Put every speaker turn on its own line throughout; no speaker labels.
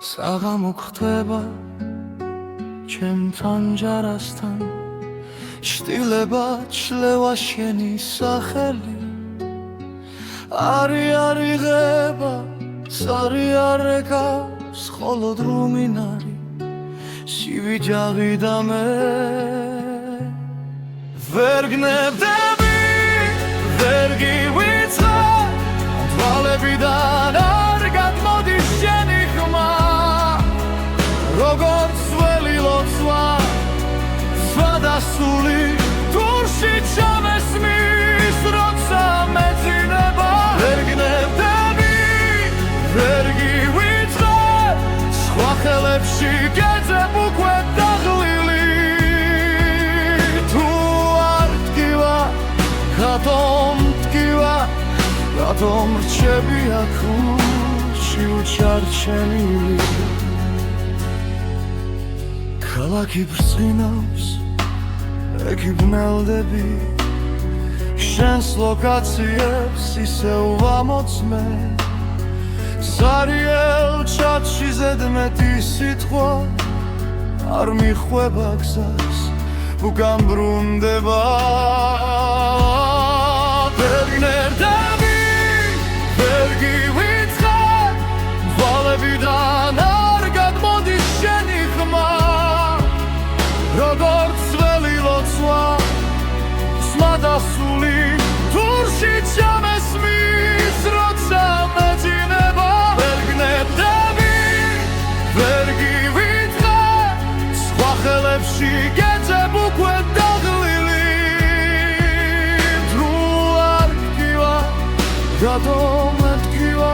საღამო ხდება ჩემთან ჯარასთან შტილება ჩლევა შენი სახელი არი ღება სარი არეკავს ხოლო დრუმინარი სივიჯაღი და მე ვერ გნებდები ვერ გივიწყარ თვალებიდან არ გადმოდის შენი ხმა როგორც ველი ლოცვა სხვადასული თურში ჩამესმის როცა მეძინება ვერ გნებდები ვერ გივიწყარ სხვა ხელებში გეძებ უკვე დაღლილი თუ არ ტკივა რატომ ტკივა რატომ რჩები აქ ურში უჩარჩენილი ქალაქი ბრწყინავს ეკი ბნელდები შენს ლოკაციებს ისევ ვამოწმე სარიელ ჩატში ზედმეტი სიტყვა არ მიხვება გზას უკან ბრუნდება ვერ გნებდები ვერ გივიწყარ თვალებიდან არ გადმოდის შენი ხმა როგორც ველი ლოცვა სხვადასული თურში ჩამესმის როცა მეძინება ვერ გნებდები ვერ გივიწყარ სხვა ხელებში გეძებ უკვე დაღლილი თუ არ ტკივა რატომ ტკივა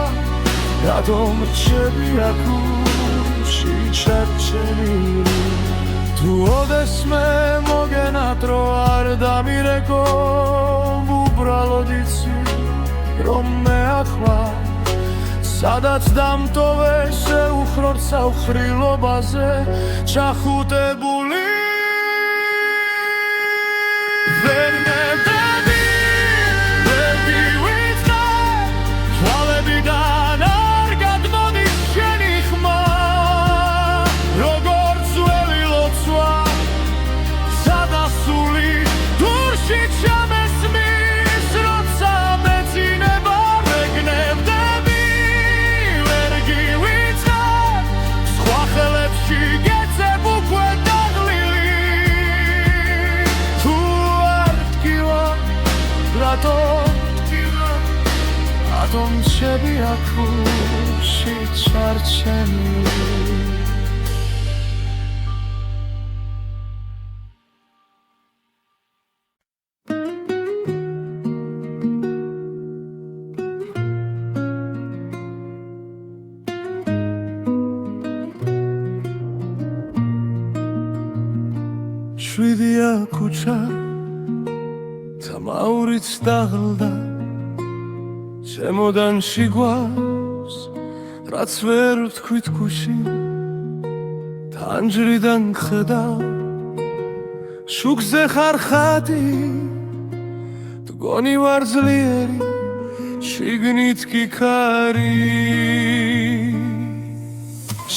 რატომ რჩები აქ ურში ჩარჩენილი თუ ოდესმე მოგენატრო არ დამირეკო უბრალოდ იცი რომ მე ახლა სადაც დამტოვე შეუხრორ საუხრილობაზე ჩახუტებული ვერ გნებდები ვერ გივიწყარ თვალებიდან არ გადმოდის შენი ხმა როგორც ველი ლოცვა სადასული თურში ჩამესმის როცა მეძინება ვერ გნებდები ვერ გივიწყარ სხვა ხელებში გეძებ უკვე დაღლილი თუ არ ტკივა რატომ რჩები აქ ურში ჩარჩენილი შვიდია ქუჩა თამაურიც დაღლდა შემოდან შიგავს რაც ვერ ვთქვით ქუში თანჯრიდან ხედავ შუქზე ხარ ხატი მგონი ვარ ძლიერი შიგნით კი ქარი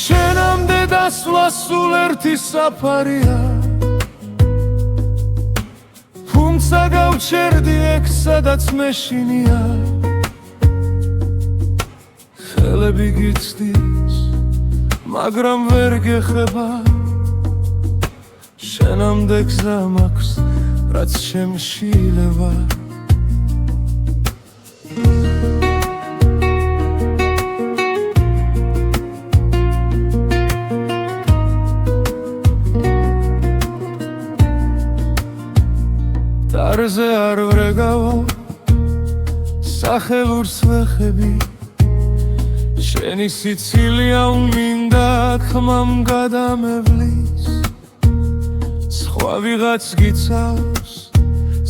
შენამდე დასვლა სულ ერთი საფარია თუმცა გავჩერდი ეგ სადაც მეშინია ხელები გიცდის მაგრამ ვერ გეხება შენამდე გზა მაქვს რაც შემშილება დარზე არ ვრეგავო სახეურს ვეხები შენი სიცილია უმინდა ხმამ გადამევლის სხვა ვიღაც გიცავს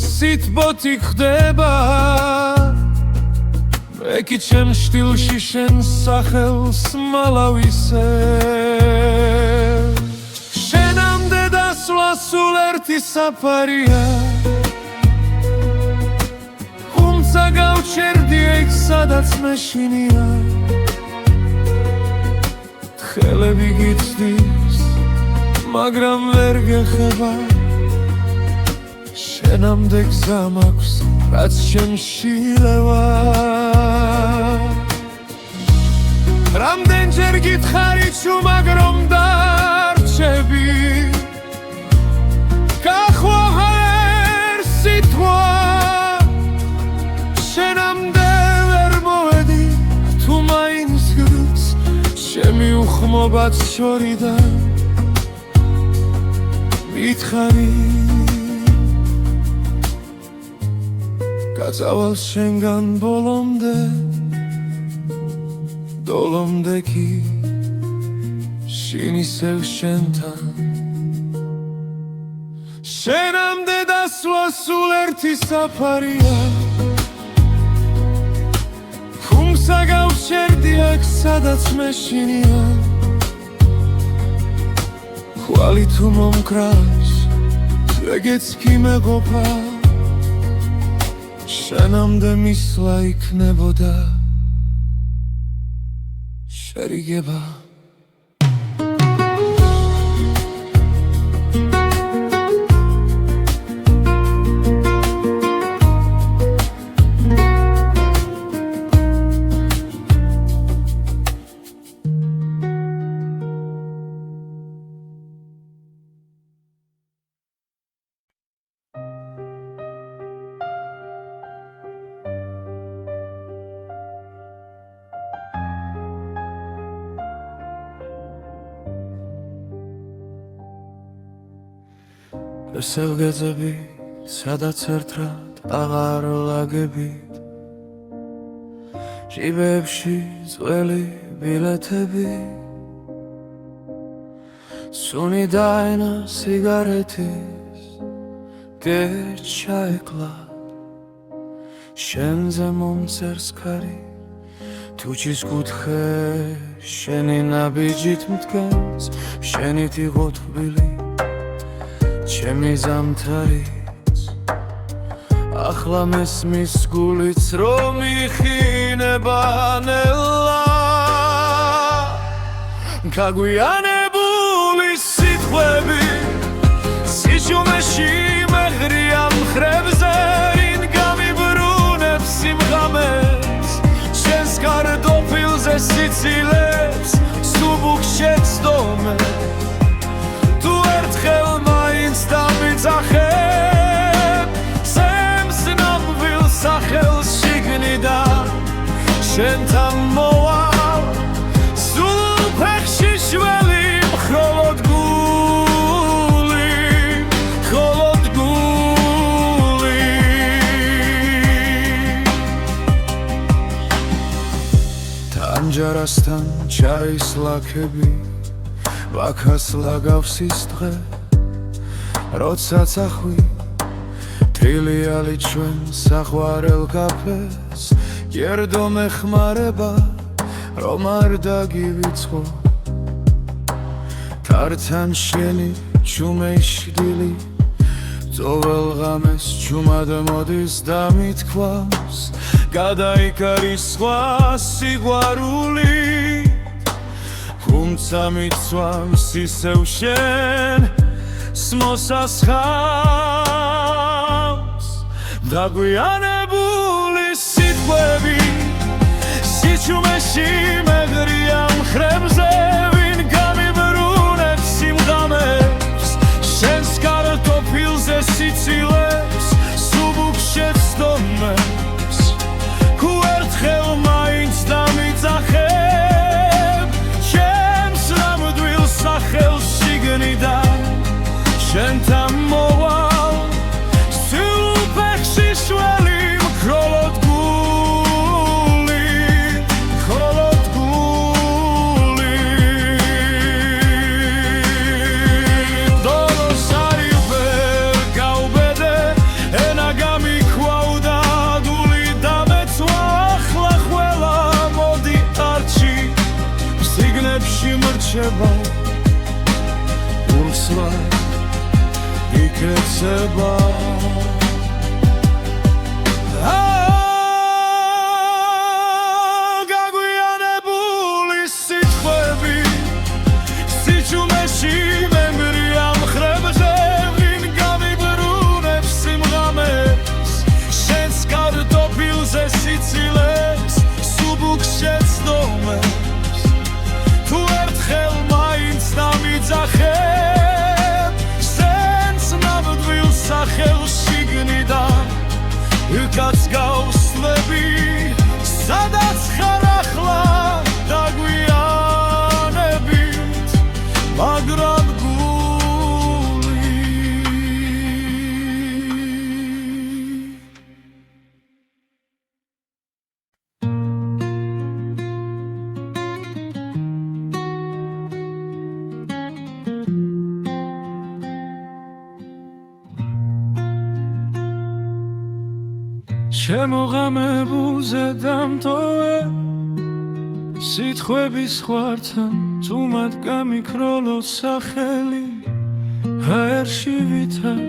სიტბოთი ხდება მე კი ჩემ შტილში შენ სახელს მალავისე შენამდე დასვლა სულ ერთი საფარია თუმცა გავჩერდი ეგ სადაც მეშინია ხელები გიცდის, მაგრამ ვერ გეხება შენამდე გზა მაქვს, რაც ჩემში ლევა რამდენჯერ გითხარი ჩუმად რომ დარჩები გახვალ ვერ სიტყვა შენამდე ვერ მოვედი თუ მაინც გრს ჩემი უხმობაც შორიდან მითხარი გაწავალ შენგან ბოლომდე დოლომდე კი შინ ისევ შენთან შენამდე დასვლა სულ ერთი საფარია ხუმსა გავშერდი აქ სადაც მეშინია ხვალი თუ მომკრავს ეგეც კი მეყოფა შენამდე მისვლა იქნებოდა შერიგება ესევ გეძები, სადაც ერთად აღარ ლაგებით ჟიბებში ძველი ბილეთები სუნი დაენა სიგარეთის გერჩაეკლა შენზე მომწერს ქარი თუჩის კუთხე შენი ნაბიჯით მდგენს შენით იყო თბილი ჩემი ზამთარიც ახლა მესმის გულიც რომ იხინება ნელა გაგვიანებული სიტყვები სიჩუმეში მეღრია მხრებზე ვინ გამიბრუნებს სიმღამეს შენს კარტოფილზე სიცილებს სუბუქ შეცდომე თუ ერთხელ დამიძახებ სემს ნამვილ სახელს შიგნიდან შენთან მოვალ სულ ფეხში შველი მხოლოდ გული თანჯარასთან ჩაის ლაქები ვაქას ლაგავს ის დღე როცა წახვი თრილიალი ჩვენ საყვარელ კაფეს გერდო მეხმარება რომ არ დაგივიწყო თართან შენი ჩუმეშდილი ძოვალ ღამეს ჩუმად მოდის და მithქვავს გადაიკარის სხვა სიყვარული თუმცა მიცვამს ისევ შენ მოსასხამს დაგვიანებული სიტყვები სიჩუმეში მეღრია მხრებზე ვინ გამიბრუნებს სიმღამებს შენს კარტოფილზე სიცილებს სუბუქ შეცდომებს თუ ერთხელ მაინც დამიძახებ ჩემს ნამდვილ სახელს შიგნიდან შენთან მოვალ სულ ფეხში შველი მხოლოდ გული დონოს არი ვერ გავბედე ენა გამიქვავდა გული დამეცვა ახლა ყველა მოდი არჩი სიგნებში მრჩება ურსლა იქეცება გაგვიანებული სიტყვები გაცგავსლები სადაც ხარ ახლა დაგვიანებით მაგრამ შემოღამებულზე დამტოვე სიტყვების ხვართან თუმად გამიქროლო სახელი ჰაერში ვითარ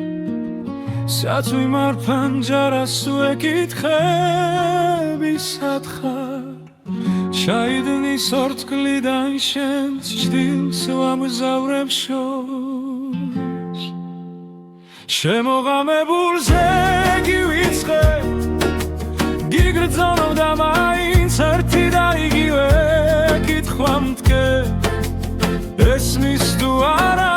საწვი მარფანჯარას ვეკითხები სათხარ ჩაიდნის ორთქლიდან შენს ჭდილს ვამგზავრებ შორს შემოღამებულზე გივიწყე გიგრძნობ და მაინც ერთი და იგივე კითხვა მდგენ ესმის თუ არა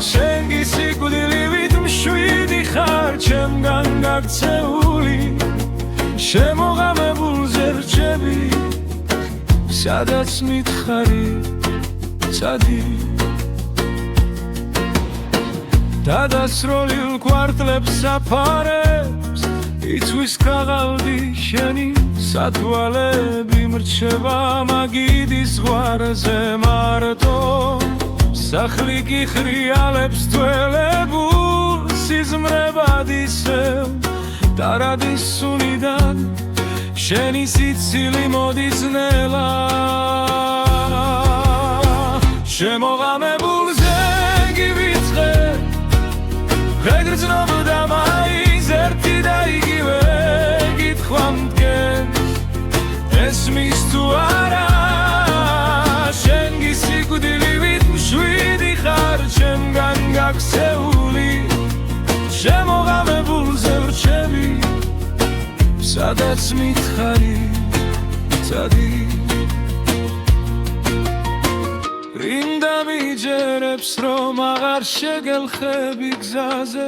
შენ გისიკვდილივით მშვიდი ხარ ჩემგან გაქცეული შემოღამებულზე რჩები სადაც მითხარი ცადი დადასროლილ კვარტლებს საფარებს იცვის ქაღალდი შენი სათვალები მრჩება მაგიდის ზღვარზე მარტო სახლი კი ხრიალებს თველებულ სიზმრებად ისევ დარადის სუნიდან შენი სიცილი მოდის ნელა შემოღამებულზე გივიწყე ვეგრძნობ და მაინც ერთი და იგივე კითხვა მდგენ ესმის თუ არა შენ გისიკვდილივით მშვიდი ხარ ჩემგან გაქცეული შემოღამებულზე რჩები სადაც მითხარი ცადი რინდა მიჯერებს რომ აღარ შეგელხები გზაზე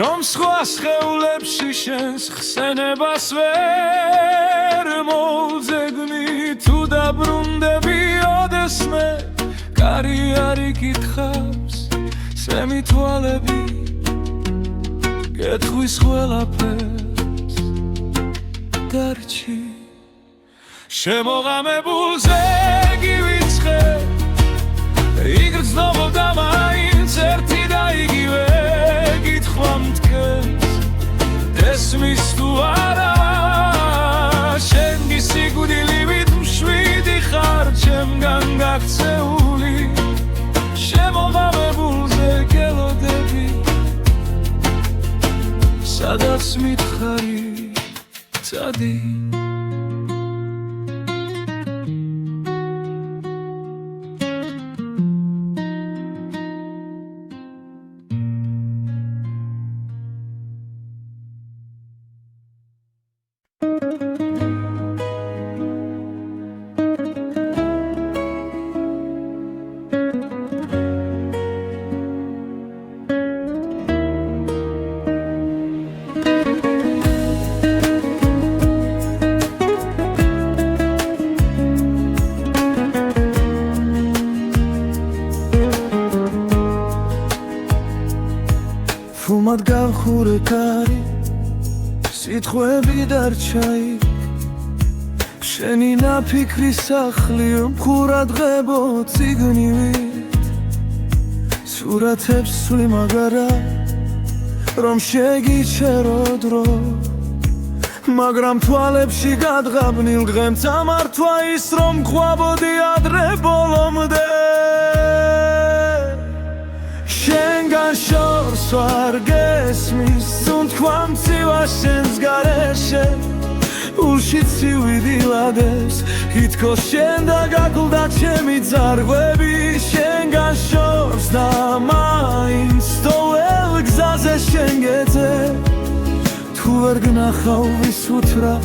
რომ სხვა სხეულებში შენს ხსენებას ვერ მოვძეგნი თუ დაბრუნდები ოდესმე კარი არ იკითხავს სემი თვალები გეტყვის ყველაფერს დარჩი შემოღამებულზე გივიწყე იგრძნობ და მაინც ერთი და იგივე კითხვა მდგენს ესმის თუ არა შენ გისიკვდილივით მშვიდი ხარ ჩემგან გაქცეული შემოღამებულზე გელოდები სადაც მითხარი ცადი
ფუმად გავხურე კარი სიტყვები დარჩა იქ შენი ნაფიქრი სახლი მხურად ღებო ციგნივით სურათებს სული მაგარა რომ შეგიჩერო დრო მაგრამ თვალებში გადღაბნილ დღემ წამართვა ის რომ ყვაბოდი ადრე ბოლომდე შენგან შორს ვარ გესმის სუნთქვა მცივა შენს გარეშე ულში ცივი დილადებს ითქოს შენ და გაკლდა ჩემი ძარღვები შენგან შორს და მაინც თოვლ გზაზე შენ გეძე თუ ვერ გნახავ ვისუთრა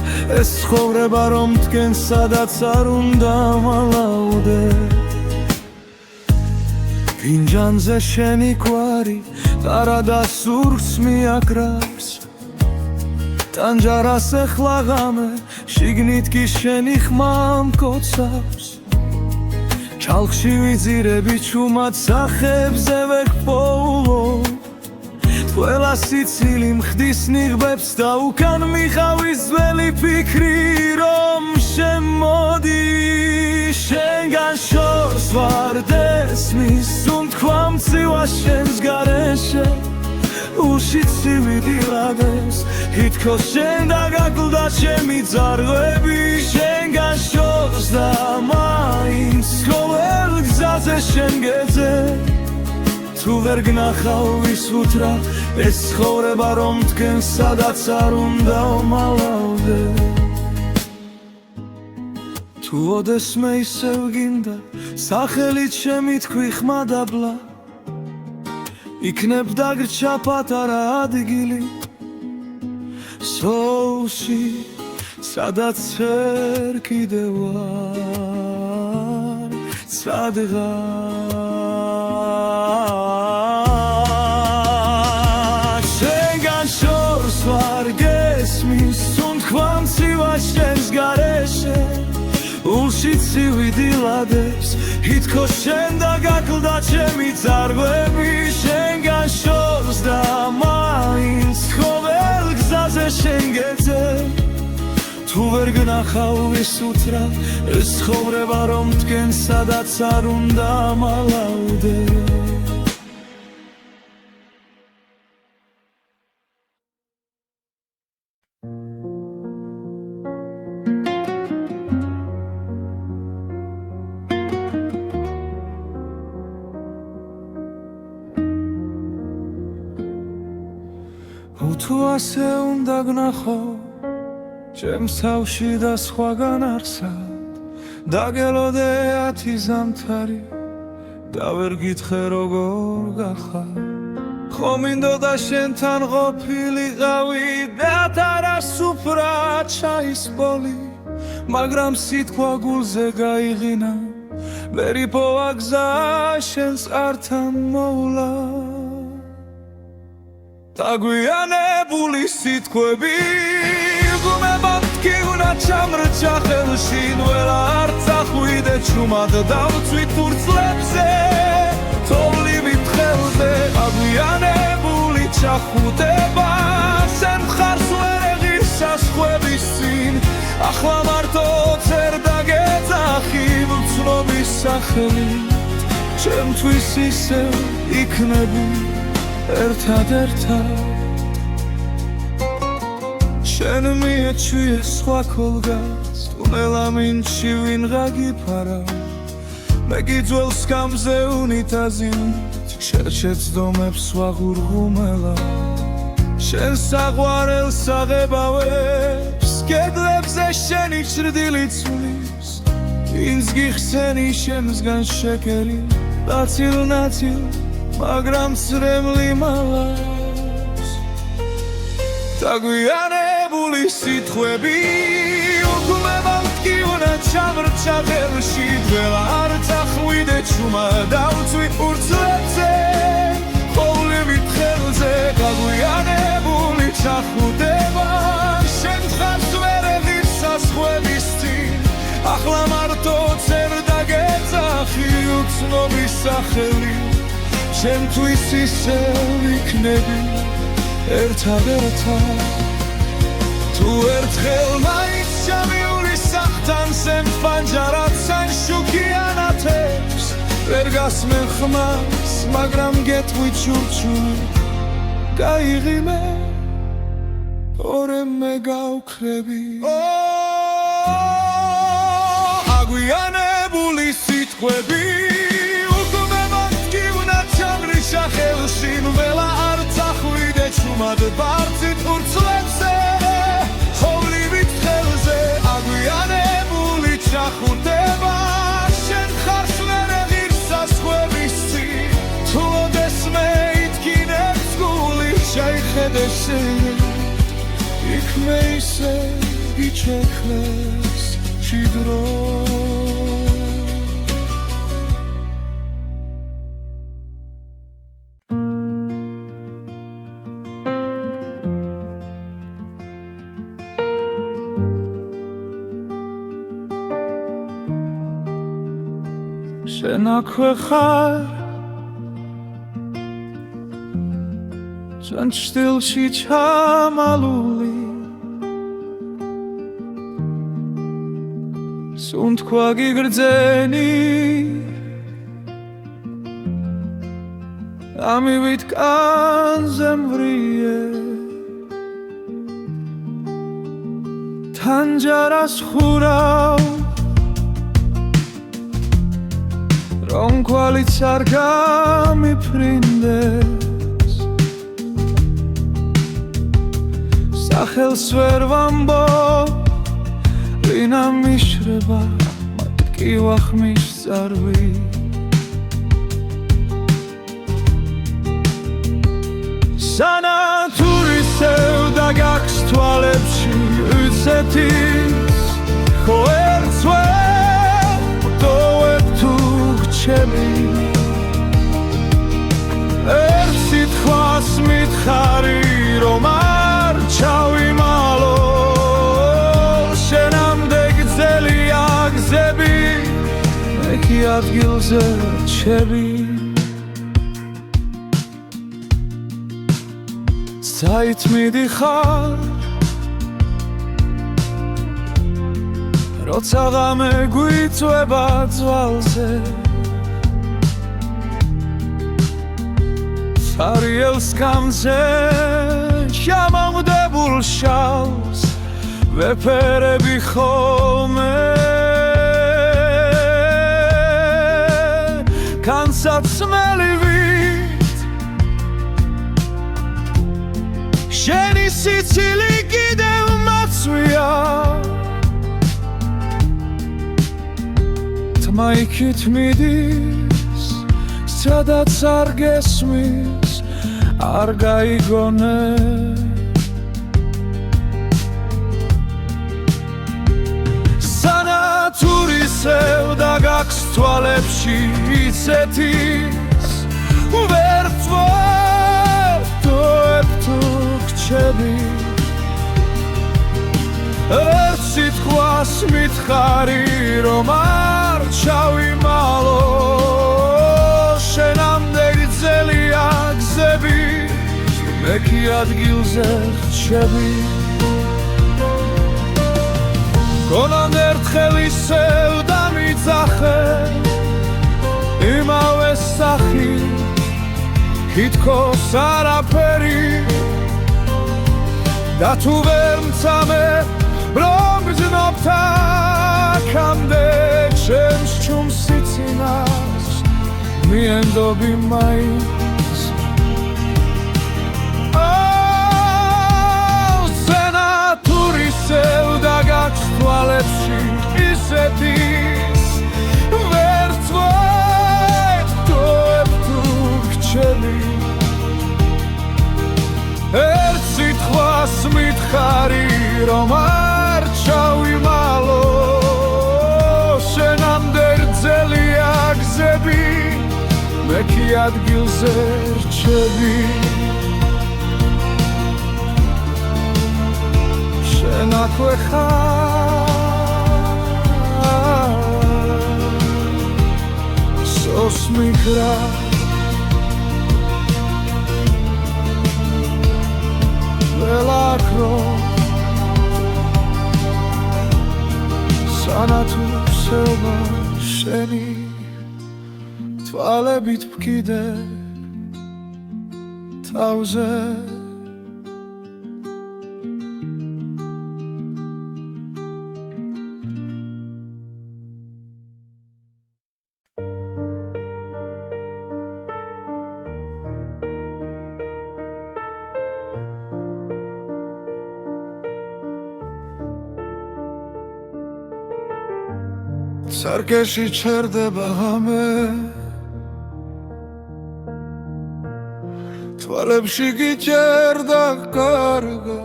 ეს ცხოვრება რომ დგენ სადაც არ უნდა მალაუდე ფინჯანზე შენი კვარი ტარა და სურს მიაკრავს ტანჯარას ეხლა ღამე შიგნით კი შენი ხმა მკოცავს ჩალხში ვიძირები ჩუმად სახებზე ვეკპოულო ყველა სიცილი მხდის ნიღბებს და უკან მიხავის ძველი ფიქრი რომ შემოდი შენგან შორს ვარ დესმის უთქვა მცივა შენს გარეშე ულში ცივი რაგებს ითქოს შენ დაგაკლდა ჩემი ძარღვები შენგან შორს და მაინც ყოველ გზაზე შენ გეძე თუ ვერ გნახავ ვის უთრა ეს ცხოვრება რომ თქვენ სადაც არ უნდა ვმალავდე თუ ოდესმე ისევ გინდა სახელით შემი თქვი ხმა დაბლა იქნებ დაგრჩა პატარა ადგილი სოულში სადაც ვერ კიდევ ვარ სადღაც შენგან შორს ვარ გესმის უთქვა მცივა შენს გარეშე ულში ცივი დილადებს ითქოს შენ დაგაკლდა ჩემი ძარღვები შენგან შორს და მაინც ყოველ გზაზე შენ გეძე თუ ვერ გნახავ ვის უთრა ეს ცხოვრება რომ თქვენ სადაც არ უნდა მალავდე თუ ასე უნდა გნახო ჩემს თავში და სხვაგან არსად დაგელოდე 10 ზამთარი და ვერ გითხრე როგორ გახარ ხო მინდოდა შენთან ყოფილიყავი და თარასუფრად ჩაისპოლი მაგრამ სიტყვა გულზე გაიღინა ვერ იპოვა გზა შენს ართან მოვლა დაგვიანებული სიტყვები გუმებად კი უნდა ჩამრჩა ხელში ნველა არ წახვიდე ჩუმად დავწვით ფურცლებზე თოვლივით ხელზე დაგვიანებული ჩახუტება სენ მხარს ვერ ეღირს საზღვრების წინ ახლა მარტო წერ დაგეძახი ვცნობის სახელით ჩემთვის ისევ იქნები ერთად შენ მიეჩვიე სხვა ქოლგას ტუნელა მინჩი ვინღა გიფარა მე გიძველ სკამზე უნიტაზით შერჩეცდომებს ვაღურღუმელა შენ საყვარელს აღებავებს კედლებზე შენი ჩრდილი ცვლის ვინც გიხსენი შემსგან შეკერი ნაცილ მაგრამ წრემლი მალავს დაგვიანებული სიტყვები უგუმებად კი უნდა ჩამრჩა ხელში ძველა არ წახვიდე ჩუმა დავწვი ფურცლებზე ყოვლივით ხელზე დაგვიანებული ჩახუტება შენ მხარს ვერ ეღირს საზღვრების წინ ახლა მარტო წერ დაგეძახი უცნობის სახელით ჩემთვის ისევ იქნები ერთად თუ ერთხელ მაინც ჩამიული სახთან სემ ფანჯარად სან შუქიანათებს ვერ გასმენ ხმას მაგრამ გეტყვი ჩურჩული გაიღიმე ორემ მე გავქრები აგვიანებული სიტყვები ხელში ნველა არ წახვიდე ჩუმად ბարձით ფურცლებზე ხოვლივით ხელზე აგვიანებული ჩახუტება შენ ხარს ვერ ეღირს საზღვრების წინ თუ ოდესმე ითქინებს გული შეიხედე შენ იქ მე ისე იჩექლეს ჭიდრო შენ აქვე ხარ ჩვენ ჩრდილში ჩამალული სუნთქვა გიგრძენი ამივით კანზე მვრიე თანჯარას ხურავ რომ კვალიც არ გამიფრინდეს სახელს ვერ ვამბობ ვინა მიშრება მათ კი ვახმის წარვი სანათურისევ და გაქვს თვალებში უცეთის ხო ერთვე ვტოვებ თუ გრჩები ერთ სიტყვას მითხარი რომ არ ჩავიმალო შენამდე გრძელია გზები მე კი ადგილზე რჩები საით მიდიხარ როცა ღამე გვიწვება ძვალზე სარიელ სკამზე შემომდებულ შალს ვეფერები ხოლმე განსაცმელივით შენი სიცილი კიდევ მაცვია თმა იქით მიდის სადაც არ გესმის არ გაიგონე სანათურისევ და გაქვს თვალებში იცეთის ვერ ვტოვებ თუ გრჩები ერთ სიტყვას მითხარი რომ არ ჩავიმალო შენამდე გრძელია გზები მე კი ადგილზე რჩები გონან ერთხელ ისევ დამიძახე იმავე სახი თითქოს არაფერი და თუ ვერ მცამე რომ გრძნობ აქამდე ჩემს ჩუმს სიცინას მიენდობი მაინც სენათურისევ და გაქვს თვალებში ისეთის ვერ ვტოვებ თუ გრჩები ერთ სიტყვას მითხარი რომ არ ჩავიმალო შენამდე გრძელია გზები მე კი ადგილზე რჩები შენ აქვე ხარ სოსმიგრა ველაქრო სანათურისევა შენი თვალებით ვკიდე თავზე სარკეში ჩერდება ღამე თვალებში გიჭერდა კარგა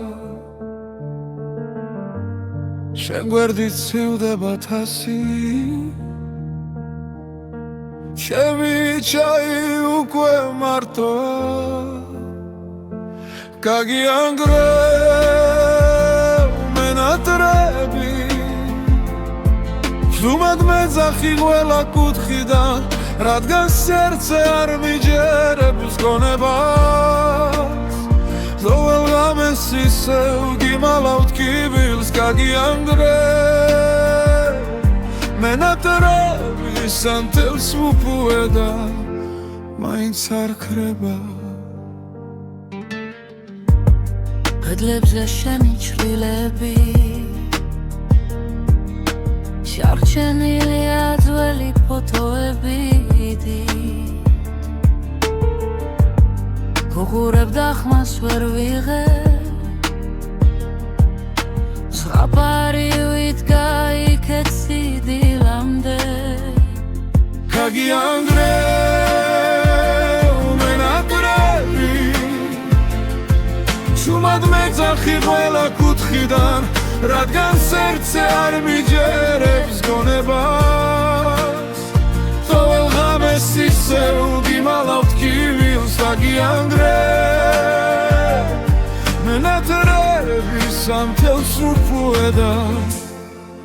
შენ გვერდით ცივდება თასი ჩემი ჩაი უკვე მარტოა გაგიანგრევ მენატრები ვუმად მე მეძახი ყველა კუთხიდან, რადგან სერდზე არ მიჯერებს გონებას. ყოველ ღამეს ისევ გიმალავთ კიბილს გაგიანგრე, მენატრები სანთელს ვუპუე და მაინც არ ქრება.
კედლებზე შენი ჩრდილები, შარჩენილია ძველი ფოტოები, ვუყურებ და ხმას ვერ ვიღებ, ზღაპარი ვიდგა იქეთ სიდილამდე.
გაგიანგრე მენატრები, შუმად მეძახი ყველა კუთხიდან, რადგან სერდზე არ მიჯერებს გონებას. ყოველ ღამეს ისევ გიმალავთ კიბილს გაგიანგრე, მენატრები სანთელს ვუპუე და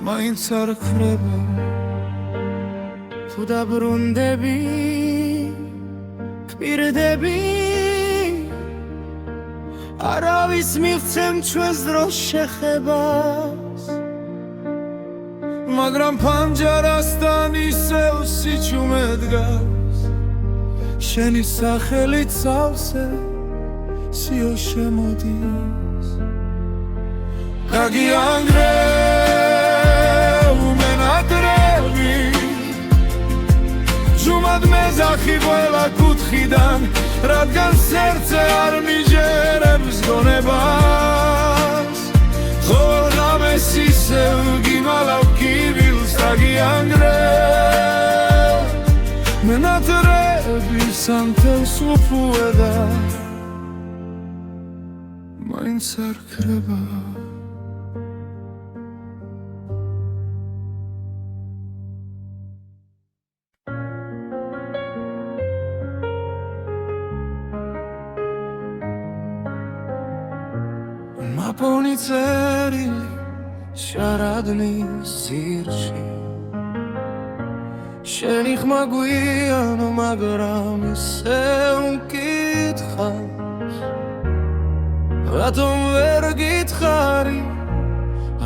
მაინც არ ქრება.
თუ დაბრუნდები, ვპირდები, არავის მივცემ ჩვენს დროს შეხებას,
მაგრამ პანჯარასთან ისევ სიჩუმე დგას, შენი სახელით სავსე სიო შემოდის. გაგიანგრე მენატრები, ჯუმად მეძახი ყველა კუთხიდან, რადგან სერდზე არ მიჯერებს გონებას. ყოველ ღამეს ისევ გიმალავ კიბილს გაგიანგრე, მენატრები სანთელს ვუპუე და მაინც არ ქრება. მაპონი წერილი შარადნის ძირში, შენი ხმა გვიანო მაგრამ ისევ მკითხავს, რატომ ვერ გითხარი,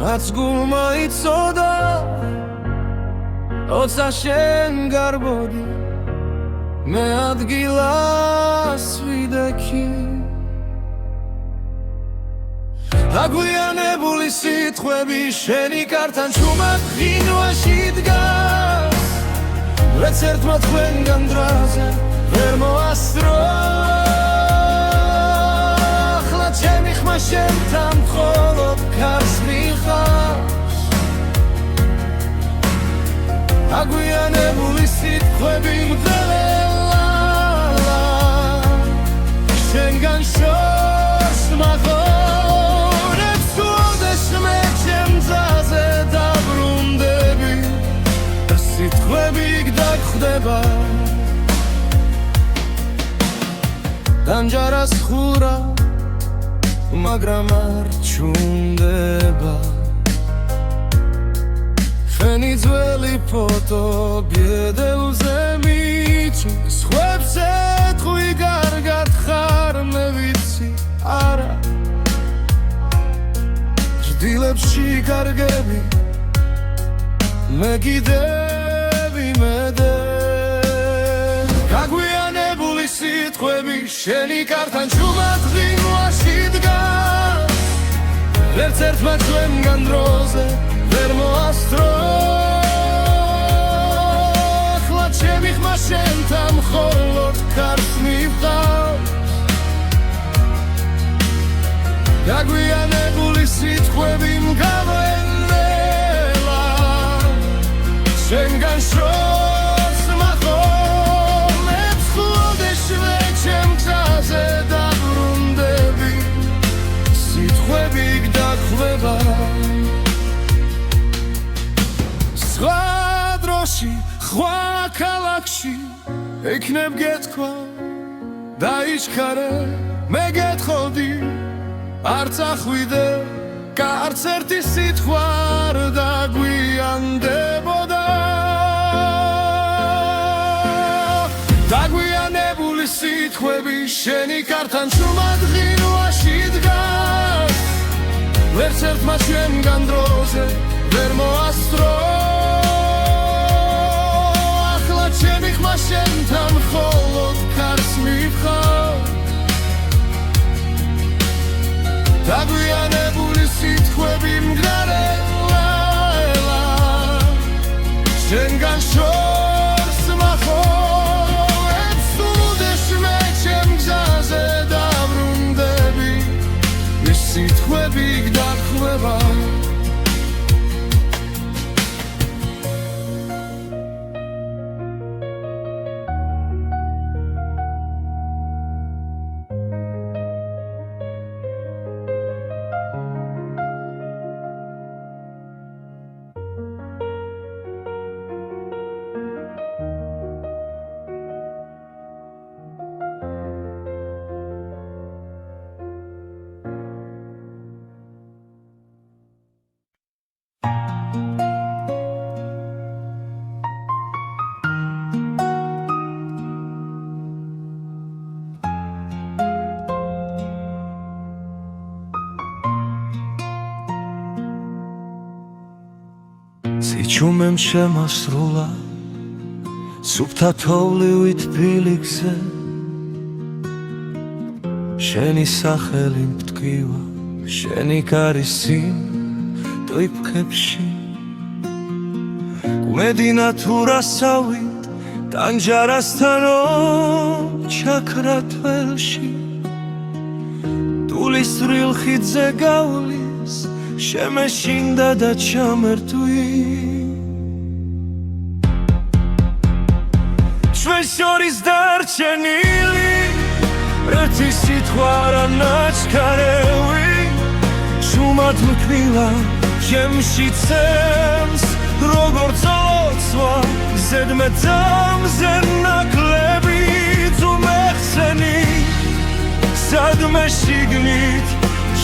რაც გულმა იცოდა, როცა შენ გარბოდი, მე ადგილას ვიდექი. აგვიანებული სიტყვები შენი კართან ჩუმად ღინვაში დგას, ვერც ერთმა თქვენგან დრაზე ვერ მოასწრო. ახლა ჩემი ხმა შენთან მხოლოდ ქარს მიხავს, აგვიანებული სიტყვები მძელა შენგან შორს მაღო. დამჯარას ხურა, მაგრამ არ ჩუნდება, შენი ძველი ფოტო ბედელზე მიჩის, ხვებს ეთხვი კარგად ხარ, მე ვიცი არა, ჭდილებში კარგები, მე კიდევ იმედე. გაგვიანებული სიტყვები შენი კართან ჩუმად ღინვაში დგას, ვერც ერთმა ჩვენგან დროზე ვერ მოასწრო. ახლა ჩემი ხმა შენთან მხოლოდ ქარს მივყავს, გაგვიანებული სიტყვები მგავენელა შენგან შორს მაღო. სხვა დროში, სხვა ქალაქში ექნებ გეთქვა დაიჩქარე, მე გეთხოვდი არ წახვიდე, არც ერთი სიტყვა არ დაგვიანდებოდა.
სიტყვები შენი კართან ჩუმად ღილვაში დგას ვერც ერთმა ჩვენგან დროზე ვერ მოასწრო ახლა ჩემი ხმა შენთან მხოლოდ კარს მივხარ დაგვიანებული სიტყვები მგრარელა შენგან შორს მახოლებს უდეშ მე ჩემ გზაზე დაბრუნდები მის სიტყვები გდახვევა
სიჩუმემ შემასრულა სუფთა თოვლივით ფილიქზე შენი სახელი მტკივა შენი კარისი ტვიფქებში გუმედინა თუ რასავით ტანჯარასთანო ჩაქრა თველში ტულის რილ ხიდზე გავლის შემეშინდა და ჩამერთვი ჩვენ შორის დარჩენილი ერთი სიტყვა რა ნაჩქარევი ჩუმად მკვილა ჩემში ცემს როგორც ოცვა ზედმეტამზე ნაკლები თუ მეხსენი სადმე შიგნით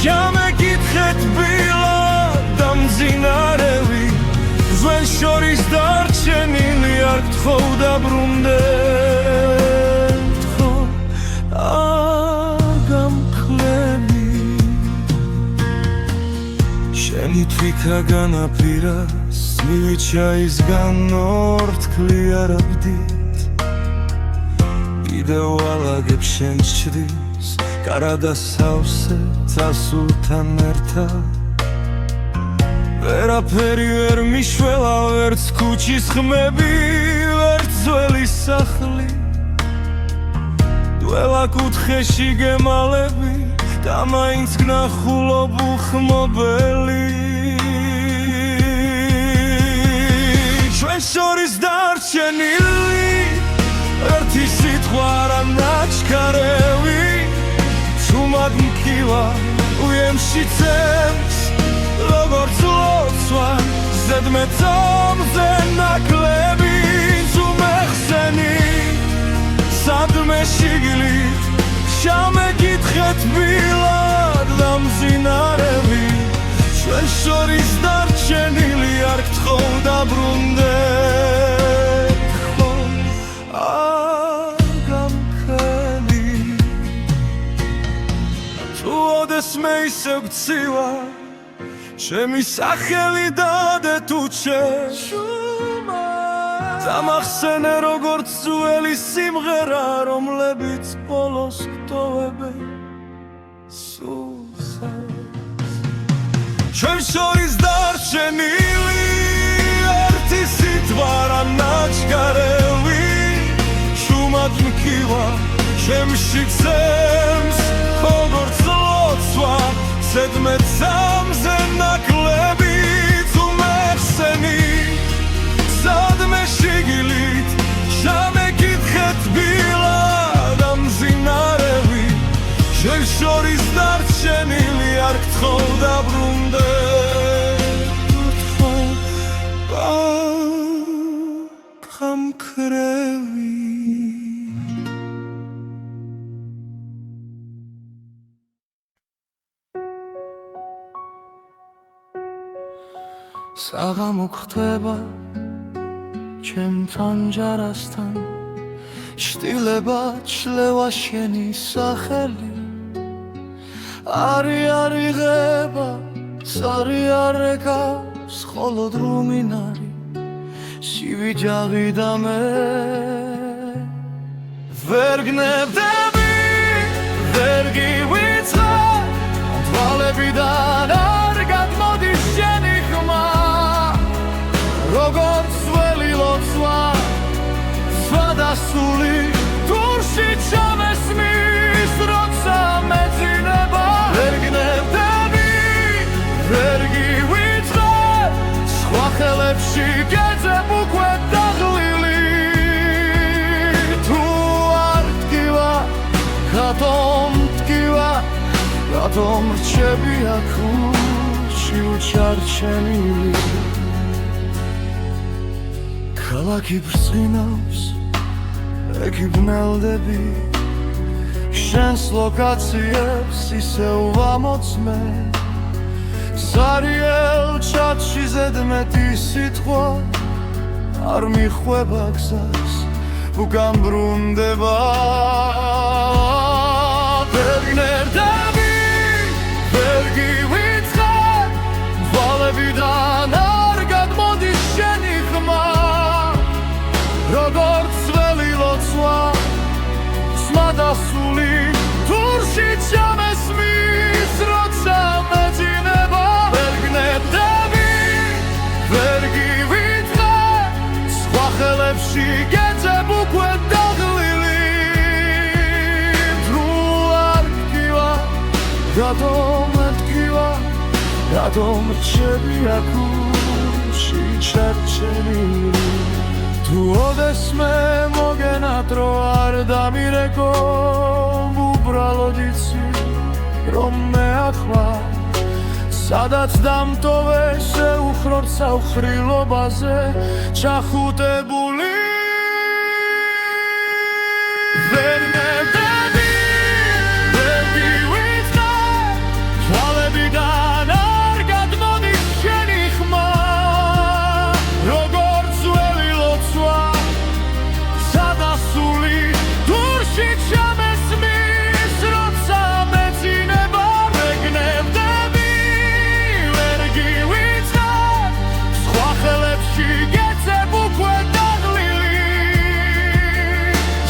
ჩამეკითხეთ ბილად დამძინარევი ჩვენ შორის დარჩენილი არ გთხოვ დაბრუნდე გთხოვ არ გამკლები შენი თვითა განაპირას მივიჩაისგან ორთქლი არაბდით კიდევ ალაგებ შენ ჩრდილს კარადა სავსე წასულთან ერთად ვერაფერი ვერ მიშველა ვერც ქუჩის ხმები ვერც ძველი სახლი დველა კუთხეში გემალები და მაინც გნახულობ უხმობელი ჩვენ შორის დარჩენილი ერთი სიტყვა რა ნაჩქარევი ჩუმად მკივა უემში ცემს როგორც ლოცვა ზედმეტამზე ნაკლები თუ მეხსენი სადმე შიგნით ჩამეკითხეთ ბილად დამძინარევი ჩვენ შორის დარჩენილი არ გთხოვ დაბრუნდე მე ისევ გცივა ჩემი სახელი დადე თუ ჩემ დამახსენე როგორც ძველი სიმღერა რომლებიც ბოლოს გტოვებენ სულსაც ჩვენ შორის დარჩენილი ერთი სიტყვა რა ნაჩქარევი ჩუმად მკივა ჩემში გზემს როგორც ლოცვა ზედმეტამზე ნაკლები თუ მეხსენი სადმე შიგნით ჩამეკითხეთ ბილად დამძინარევი ჩვენ შორის დარჩენილი არ გთხოვ დაბრუნდე გთხოვ გამქრევი საღამო ხდება ჩემთან ჯარასთან შტილება ჩლევა შენი სახელი არი არიღება სარი არეკავს ხოლო დრუმინარი შივიჯაღი და მე ვერ გნებდები ვერ გივიწყარ თვალებიდან არ გადმოდის შენი ხმა როგორც ველი ლოცვა სვადასული დურში ჩამესმის როცა მეძინება ვერ გნებდები ვერ გივიწყარ სხვა ხელებში გეძებ უკვე დაღლილი თუ არ ტკივა რატომ ტკივა რატომ რჩები აქ ურჩი უჩარჩენილი ქალაქი ბრწყინავს ეკი ბნელდები შენს ლოკაციებს ისევ ვამოწმე სარიელ ჩატში ზედმეტი სიტყვა არ მიხვება გზას უკან ბრუნდება ვერ გნებდები ვერ გივიწყარ თვალებიდან არ გადმოდის შენი ხმა როგორც ველი ლოცვა სმადასული დურში ჩამესმის როცა მეძინება ვერ გნებდები ვერ გივიწყარ სხვა ხელებში გეძებ უკვე დაღლილი თუ არ ტკივა რატომ ტკივა რატომ რჩები აქ ურჩი ჩარჩენილი თუ ოდესმე მოგენატრო არ დამირეკო უბრალოდ იცი რომ მე ახლა სადაც დამტოვე შეუხრორ საუხრილობაზე ჩახუტებული ვერ გნებდები ვერ გივიწყარ თვალებიდან არ გადმოდის შენი ხმა როგორც ველი ლოცვა სადასული დურში ჩამესმის როცა მეძინება ვერ გნებდები ვერ გივიწყარ სხვა ხელებში გეძებ უკვე დაღლილი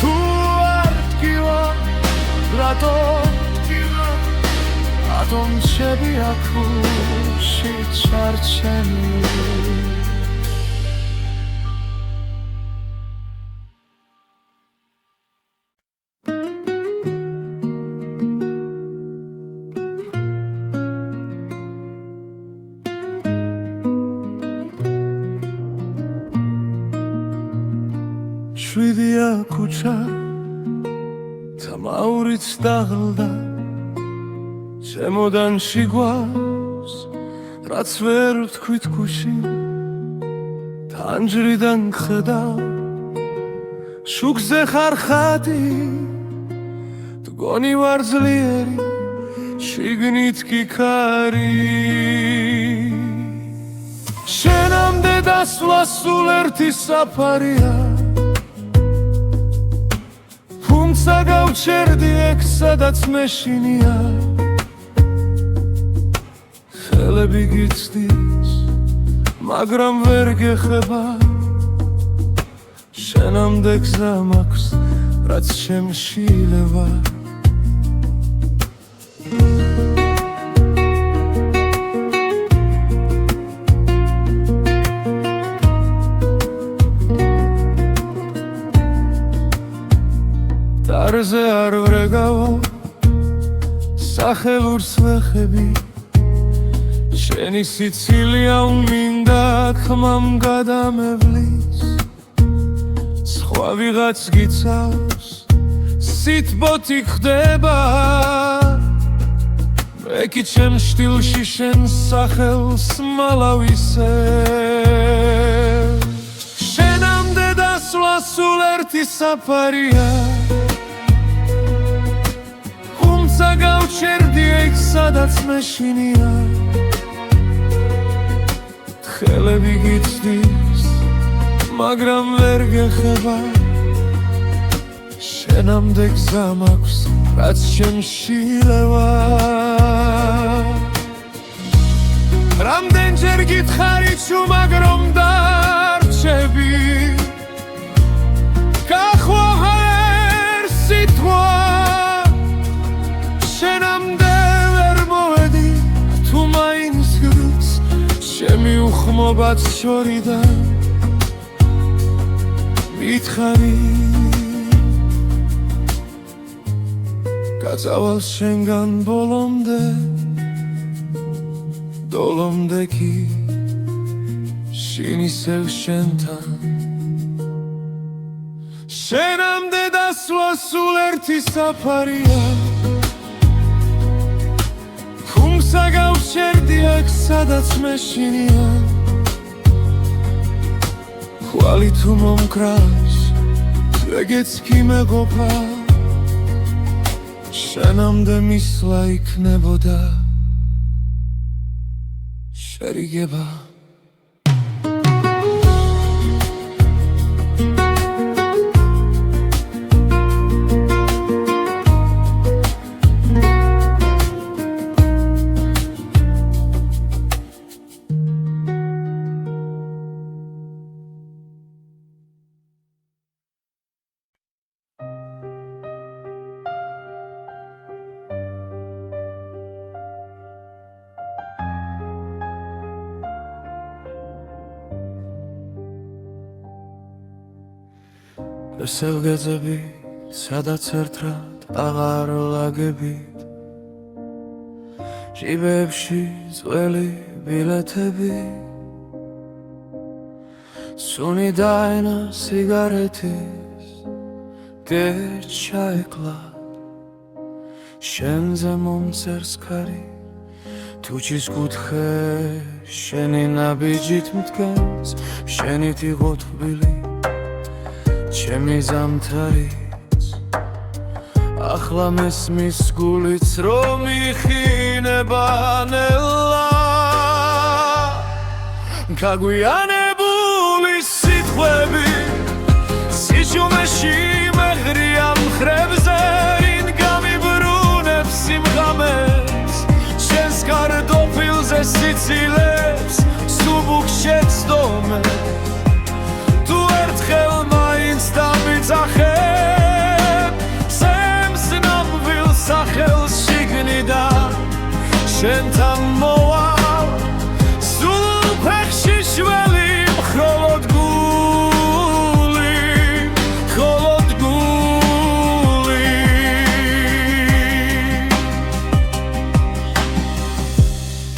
თუ არ ტკივა რატომ ტკივა რატომ რჩები აქ ურჩი ჩარჩენილი შვიდია ქუჩა თამაურიც დაღლდა შემოდანში გვავს რაც ვერ ვთქვით გუშინ თანჯრიდან ხედავ შუქზე ხარ ხატი მგონი ვარ ძლიერი შიგნით კი ქარი შენამდე დასვლა სულ ერთი საფარია თუმცა გავჩერდი ეგ სადაც მეშინია ხელები გიცდის მაგრამ ვერ გეხება შენამდე გზა მაქვს რაც შემშილება დარზე არ ვრეგავო სახელურს ვეხები შენი სიცილია უმინდა ხმამ გადამევლის სხვა ვიღაც გიცავს სიტბოთი ხდება მე კი ჩემ შტილში შენ სახელს მალავისე შენამდე დასვლა სულ ერთი საფარია თუმცა გავჩერდი ეგ სადაც მეშინია ხელები გიცდის მაგრამ ვერ გეხება
შენამდე გზა მაქვს რაც ჩემში ლევა რამდენჯერ გითხარი ჩუმად რომ დარჩები გახვალ ერთ სიტყვა შენამდე ვერ მოვედი თუ მაინც გრძ ჩემი უხმობაც შორიდან მითხარი გაწავალ შენგან ბოლომდე დოლომდე კი შინ ისევ შენთან შენამდე დასვლა სულ ერთი საფარია ხუმსა გავშერდი აქ სადაც მეშინია ხვალი თუ მომკრავს ეგეც კი მეყოფა შენამდე მისვლა იქნებოდა შერიგება ესევ გეძები სადაც ერთად აღარ ლაგებით ჟიბებში ძველი ბილეთები სუნი დაენა სიგარეთის გერჩ ჩაეკლა შენზე მომწერს ქარი თუჩის კუთხე შენი ნაბიჯით მდგენს შენით იყო თბილი ჩემი ზამთარიც ახლა მესმის გულიც რომ იხინება ნელა გაგვიანებული სიტყვები სიჩუმეში მეღრია მხრებზე რინ გამიბრუნებს სიმღამეს შენს კარტოფილზე სიცილებს სუბუქ შეცდომე თუ ერთხელ დამიწახებ სემს ნამვილ სახელს შიგნიდან შენთან მოვალ სულ ფეხში შველი მხოლოდ გული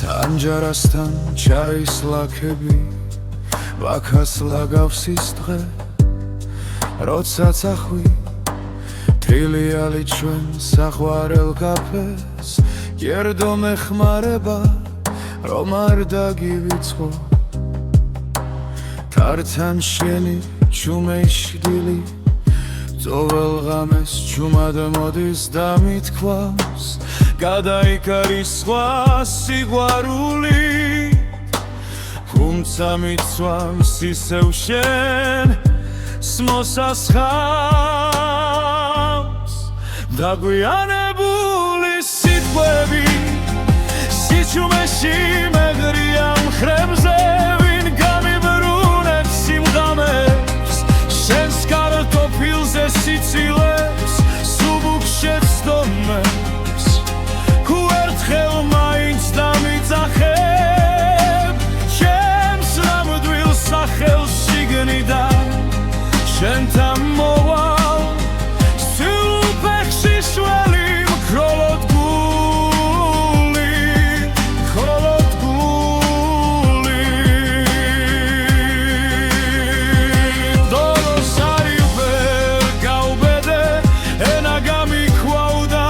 თანჯარასთან ჩაის ლაქები ვაქას ლაგავს ის დღე როცა წახვი თრილიალი ჩვენ საყვარელ კაფეს გერდო მეხმარება რომ არ დაგივიწყო თართან შენი ჩუმეშდილი ძოվել ღამეს ჩუმად მოდის და მithქვავს გადაიკარის სხვა სიყვარული თუმცა მიცვამს ისევ შენ მოსასხამს დაგვიანებული სიტყვები სიჩუმეში მეღრია მხრებზე ვინ გამიბრუნებს სიმღამებს შენს კარტოფილზე სიცილებს სუბუქ შეცდომებს თუ ერთხელ მაინც დამიწახებ ჩემს ნამდვილ სახელს შიგნიდან შენთან მოვალ სულ ფეხში შველი მხოლოდ გული დოლოს არ ივერ გავბედე ენა გამიქვავდა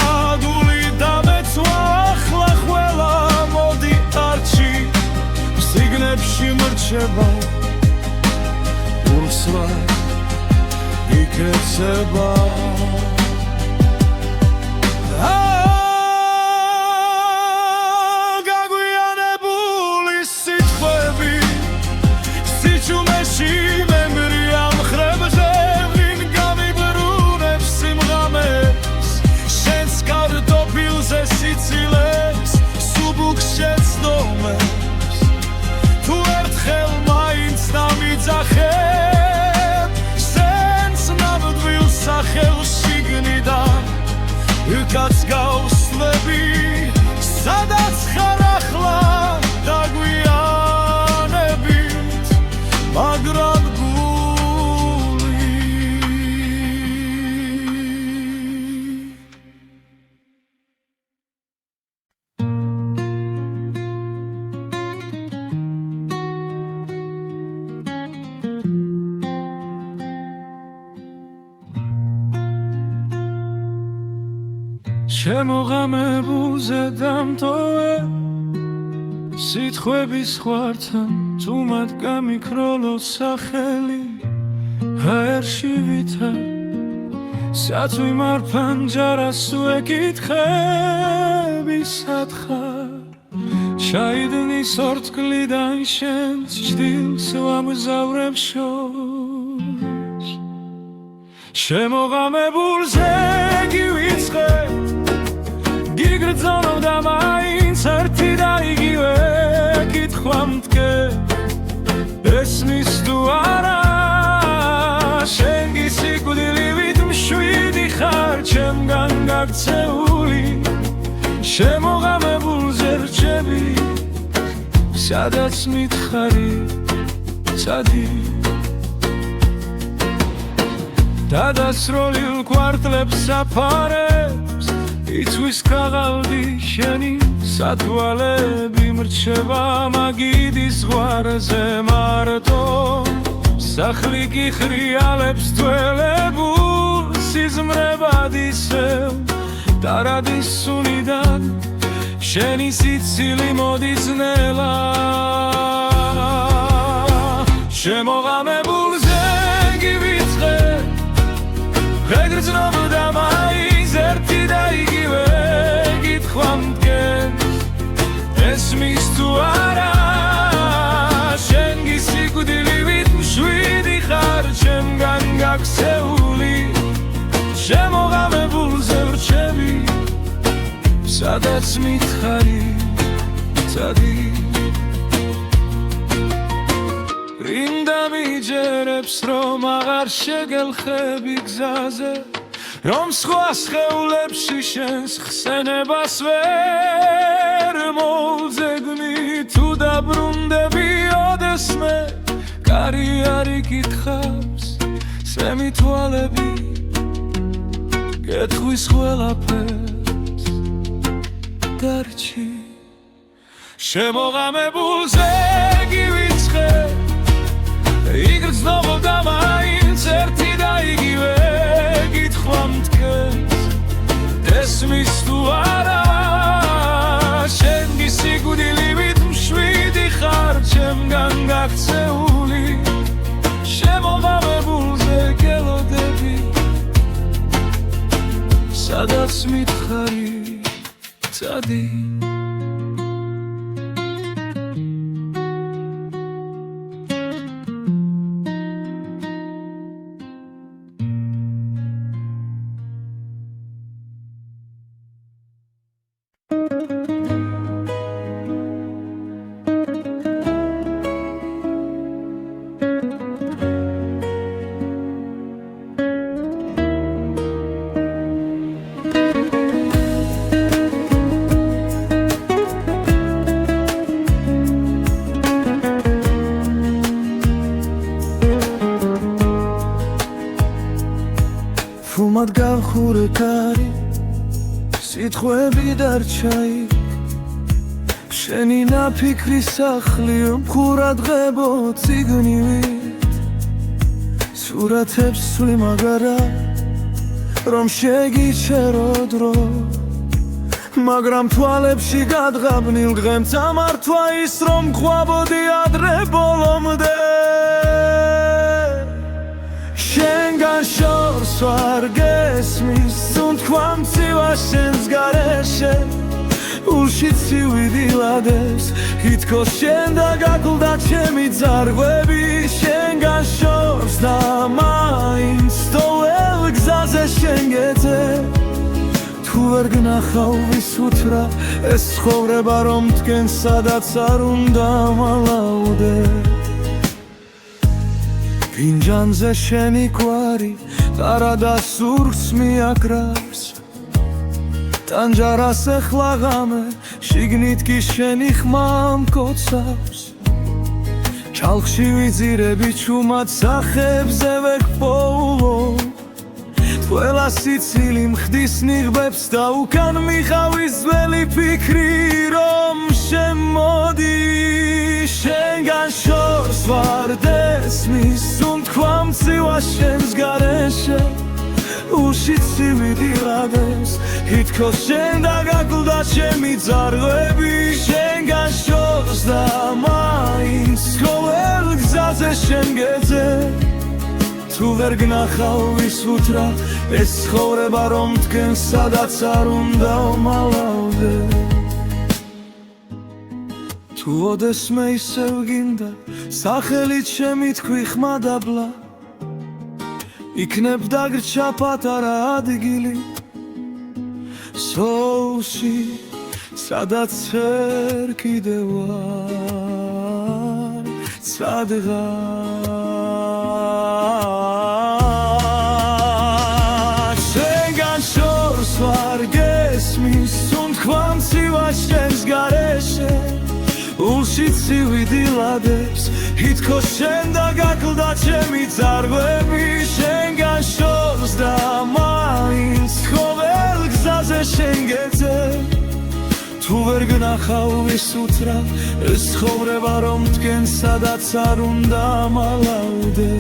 დული დამეცვა ახლა ყველა მოდი არჩი სიგნებში მრჩება ურსვა იქეცება გაგვიანებული სიტყვები სიჩუმეში მეღრია მხრებზე ვინ გამიბრუნებს სიმღამეს
ეძახებ სენს ნამდვილ სახელს შიგნიდან კაც გავსვლები სადაც ხარ ახლა დაგვიანებით მაგრამ შემოღამებულზე დამტოვე სიტყვების ხვართან თუმად გამიქროლო სახელი ჰაერში ვითა საწვი მარფანჯარას ვეკითხები სათხარ ჩაიდნის ორთქლიდან შენს ჭდილს ვამგზავრებ შორს შემოღამებულზე გივიწყე გიგრძნო და მაინც ერთი და იგივე კითხვა მდგენ ესმის თუ არა შენ გისიკვდილივით მშვიდი ხარ ჩემგან გაქცეული შემოღამებულზე რჩები სადაც მითხარი ცადი დადასროლილ კვარტლებს საფარებს იცვის ქაღალდი შენი სათვალები მრჩება მაგიდის ზღვარზე მარტო სახლი გიხრიალებს თველებულ სიზმრებად ისევ დარადის სუნიდან შენი სიცილი მოდის ნელა შემოღამებულზე გივიწყე ვეგრძნობ და მაინც ერთი და იგივე კითხვა მდგენ ესმის თუ არა შენ გისიკვდილივით მშვიდი ხარ ჩემგან გაქცეული შემოღამებულზე რჩები სადაც მითხარი ცადი რინდა მიჯერებს რომ აღარ შეგელხები გზაზე რომ სხვა სხეულებში შენს ხსენებას ვერ მოვძეგნი თუ დაბრუნდები ოდესმე კარი არ იკითხავს სემი თვალები კითხვის ყველაფერს დარჩი შემოღამებულზე გივიწყე იგრძნობ და მაინც ერთი და იგივე კითხვა მდგენს ესმის თუ არა შენ გისიკვდილივით მშვიდი ხარ ჩემგან გაქცეული შემოღამებულზე გელოდები სადაც მითხარი ცადი
ფუმად გავხურე კარი სიტყვები დარჩა იქ შენი ნაფიქრი სახლი მხურად ღებო ციგნივით სურათებს სვი მაგარა რომ შეგიჩერო დრო მაგრამ თვალებში გადღაბნილ დღემ წამართვა ის რომ ყვაბოდი ადრე ბოლომდე შენგან შორს ვარ გესმის სუნთქვა მცივა შენს გარეშე ულში ცივიდილადებს ითქოს შენ და გაკლდა ჩემი ძარღვები შენგან შორს და მაინც სტოელ გზაზე შენ გეძე თუ ვერ გნახავ ვის უთრა ეს ცხოვრება რომ მდგენ სადაც არ უნდა მალავდე
ფინჯანზე შენი კვარი ყარა და სურს მიაკრავს ტანჯარას ეხლა ღამე შიგნით კი შენი ხმა მკოცავს ჩალხში ვიძირები ჩუმად სახებზე ვეკპოულო ყველა სიცილი მხდის ნიღბებს და უკან მიყავის ძველი ფიქრი რომ შემოდი შენგან შორს ვარ დესმის უთქვა მცივა შენს გარეშე უშიც სივიდილადეს ითქოს შენ დაგაკლდა ჩემი ძარღვები შენგან შორს და მაინც ყოველ გზაზე შენ გეძე თუ ვერ გნახავ ვის უთრა ეს ცხოვრება რომ თქვენ სადაც არ უნდა ვმალავდე თუ ოდესმე ისევ გინდა სახელით შემი თქვი ხმადაბლა იქნებ დაგრჩა პატარა ადგილი სოუსი სადაც ვერ კიდევ ვარ სადღაც შენგან შორს ვარ გესმის უთქვა მცივა შენს გარეშე ულში ცივიდილადებს ითქოს შენ დაგაკლდა ჩემი ძარღვები შენგან შორს და მაინც ყოველ გზაზე შენ გეძე თუ ვერ გნახავ ვის უთრა ეს ცხოვრება რომ თქვენ სადაც არ უნდა მალავდე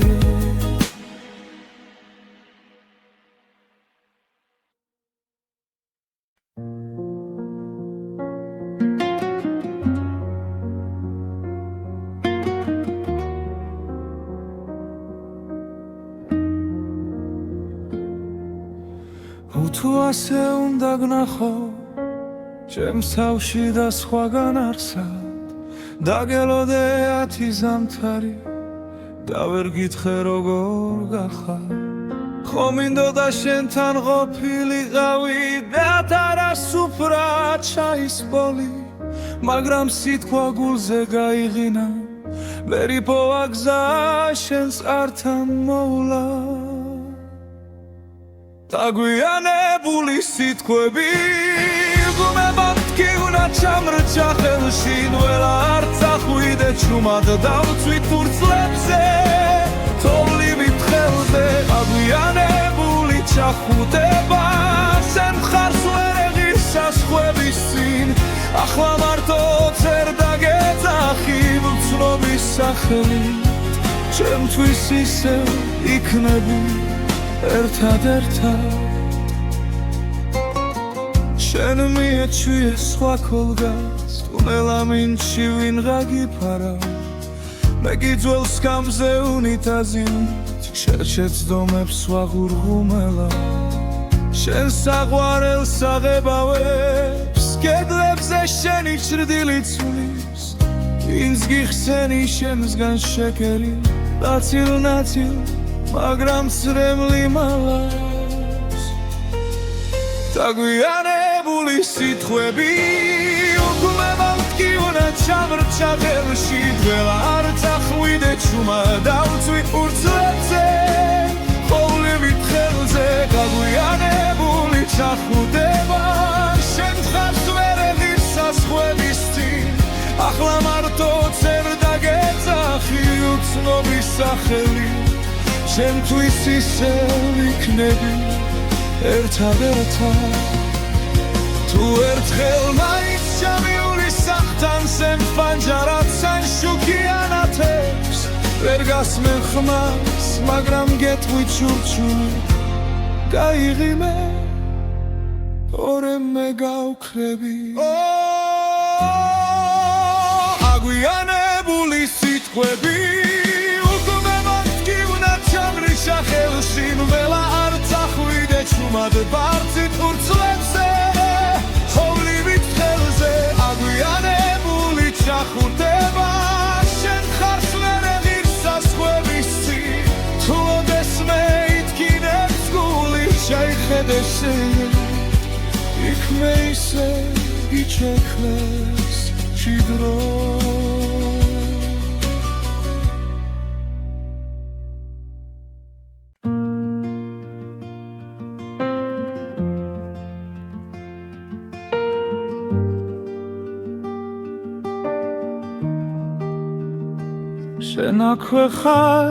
თუ ასე უნდა გნახო ჩემს თავში და სხვაგან არსად დაგელოდე 10 ზამთარი და ვერ გითხრე როგორ გახარ ხომ მინდოდა შენთან ყოფილიყავი და თარასუფრა ჩაის პოლი მაგრამ სიტყვა გულზე გაიღინა ვერ იპოვა გზა შენს ართან მოვლა დაგვიანებული სიტყვები გუმებად კი უნდა ჩამრჩა ხელში ნველა არ წახვიდე ჩუმად დავწვით ფურცლებზე თოვლივით ხელზე დაგვიანებული ჩახუტება შენ მხარს ვერ ეღირს საზღვრების წინ ახლა მარტო წერ დაგეძახი ვცნობის სახელით ჩემთვის ისევ იქნები ერთად შენ მიეჩვიე სხვა ქოლგას ტუნელა მინჩი ვინღა გიფარა მე გიძველ სკამზე უნიტაზით შეჩეცდომებს ვაღურღუმელა შენ საყვარელს აღებავებს კედლებზე შენი ჭრდილი ცulis ვინც გიხსენი შემსგან შეკერი ნაცილ მაგრამ წრემლი მალავს დაგვიანებული სიტყვები უგუმებად კი უნდა ჩამრჩა ხელში დველა არ წახვიდე ჩუმა დავწვით ფურცლებზე ყოვლივით ხელზე დაგვიანებული ჩახუტება შენ მხარს ვერ ეღირს საზღვრების წინ ახლა მარტო წერ დაგეძახი უცნობის სახელით ჩემთვის ისევ იქნები ერთად თუ ერთხელ მაინც ჩამიული სახთან სემ პანჯარასთან შუქიანათებს ვერ გასმენ ხმას მაგრამ გეტყვი ჩურჩული გაიღიმე ორემ მე გავქრები აგვიანებული სიტყვები ხელში ნველა არ წახვიდე ჩუმად ბարձით ფურცლებზე თოვლივით ხელზე აგვიანებული ჩახუტება შენ ხარს ვერ ეღირს საზღვრების წინ თუ ოდესმე ითქინებს გული შეიხედე შენ იქ მე ისე გიჩექლეს ჭიდრო
შენ აქვე ხარ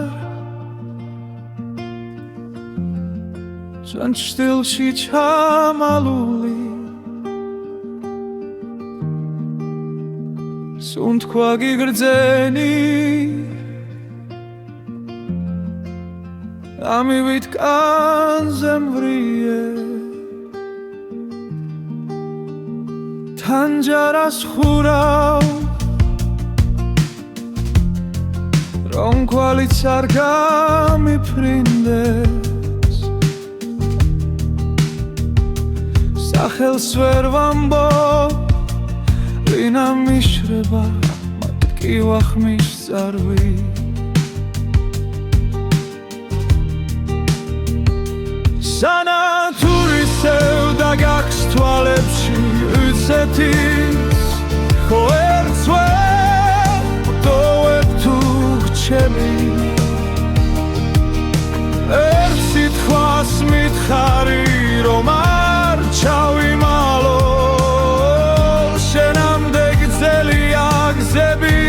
ჩვენ ჩრდილში ჩამალული სუნთქვა გიგრძენი ამივით კანზე მვრიე თანჯარას ხურავ რომ კვალიც არ გამიფრინდეს სახელს ვერ ვამბობ ვინა მიშრება მათ კი ვახმის წარვი სანათურისევ და გაქვს თვალებში უცეთის ხო ერთს ვერ ვტოვებ თუ გრჩები ერთ სიტყვას მითხარი რომ არ ჩავიმალო შენამდე გრძელია გზები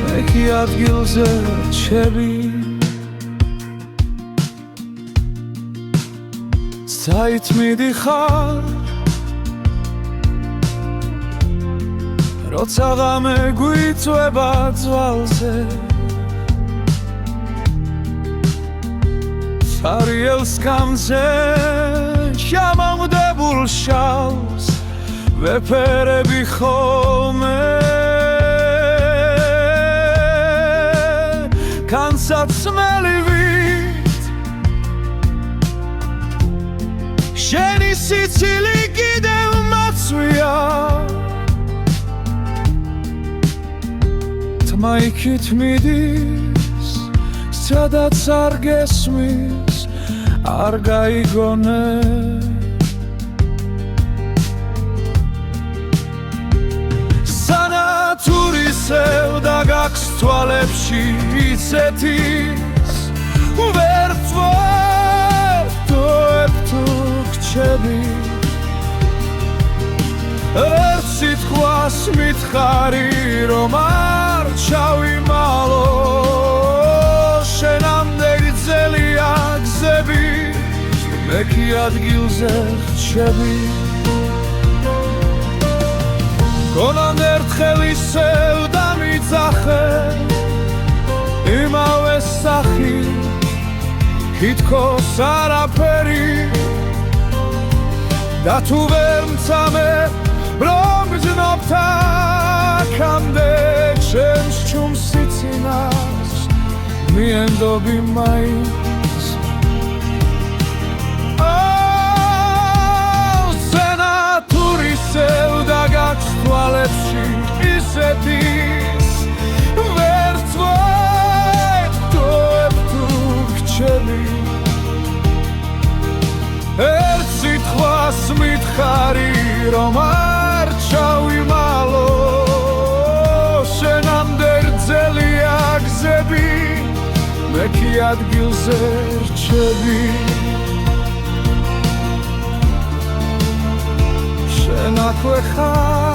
მე კი ადგილზე რჩები საით მიდიხარ როცა ღამე გვიწვება ძვალზე სარიელ სკამზე შემომდებულ შალს ვეფერები ხოლმე განსაცმელივით შენი სიცილი კიდევ მაცვია თმა იქით მიდის სადაც არ გესმის არ გაიგონე სანათურისევ და გაქვს თვალებში იცეთის ვერ ვტოვებ თუ გრჩები ერთ სიტყვას მითხარი რომ არ ჩავიმალო შენამდე გრძელია გზები მე კი ადგილზე რჩები გონან ერთხელ ისევ დამიძახე იმავე სახით თითქოს არაფერი და თუ ვერ მცამე რომ გძნობ აქამდე ჩემს ჩუმს სიცინას მიენდობი მაინც სენათურისევ და გაქვს თვალებში ისეთის ვერ ვტოვებ თუ გრჩები ერთ სიტყვას მითხარი რომ არ ჩავიმალო შენამდე გრძელია გზები მე კი ადგილზე რჩები შენ აქვე ხარ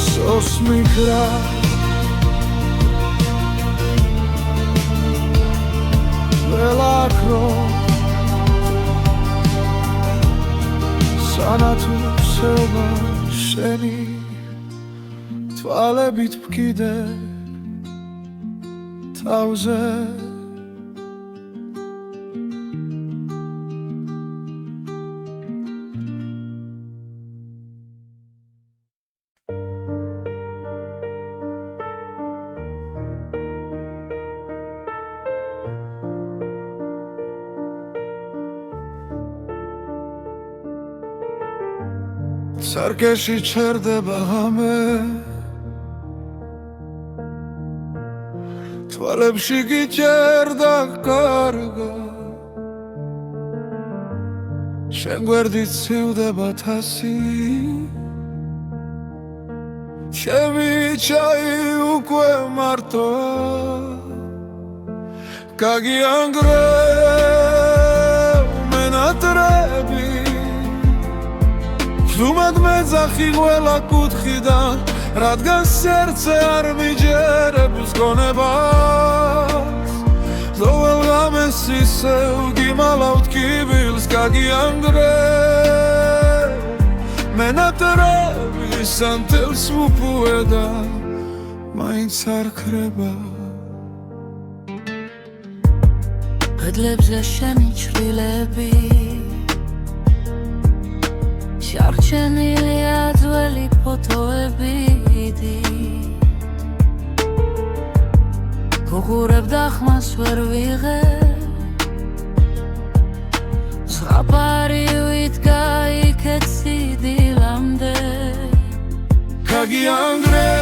სოსმიქრა ველაქრო სანათურისევა შენი თვალებით ვკიდე თავზე სარკეში ჩერდება ღამე თვალებში გიჭერდა კარგა შენ გვერდით ცივდება თასი ჩემი ჩაი უკვე მარტოა გაგიანგრევ მენატრები ზუმად მეძახი ყველა კუთხიდან რადგან სერცე არ მიჯერებს გონებას ყოველ ღამეს ისევ გიმალავთ კიბილს გაგიანგრე მენატრები სანთელს მუპუედა მაინც არ ქრება
კედლებზე შენი ჩრდილები შარჩენილია ძველი ფოტოები გუღურებ დახმას ვერ ვიღებ ზღაპარი ვიდგა იქეთ სიდილამდე
გაგიანგრე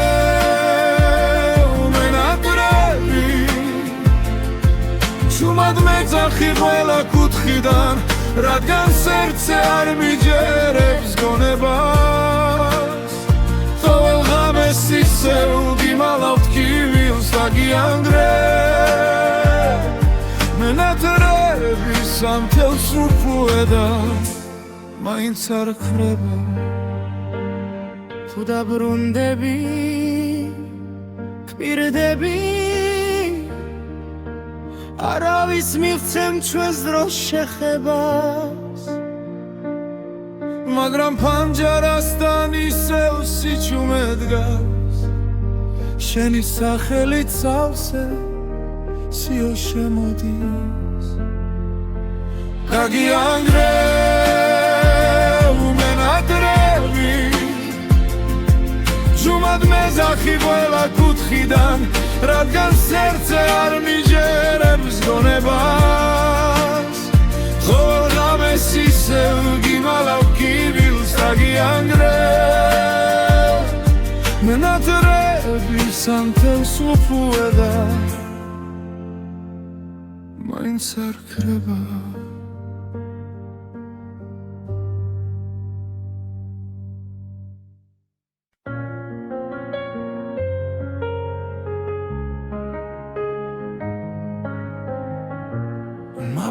მენატრები ზუმად მეძახი ყველა კუთხიდან რადგან სერცე არ მიჯერებს გონებას ყოველ ღამეს ისევ გიმალავთ კიბილს გაგიანგრე მენატრები სანთელს უპუედა მაინც არ ქრება
თუ დაბრუნდები კვირდები არავის მივცემ ჩვენს დროს შეხებას
მაგრამ ფანჯარასთან ისევ სიჩუმე დგას შენი სახელით სავსე სიო შემოდის გაგიანგრე მენატრები ზუმად მეძახი ყველა კუთხიდან რადგან სერცე არ მიჯერებს გონებას ყოველ ღამეს ისევ გიმალავ კიბილს გაგიანგრე მენატრები სანთელს უპუედა მაინც არ ქრება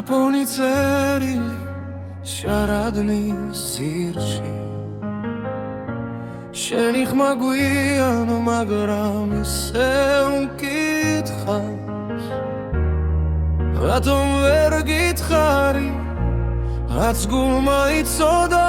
მაპონი წერილი შარადნის სირში შენი ხმა გვიანო მაგრამ ისევ მკითხავს რატომ ვერ გითხარი რაც გულმა იცოდა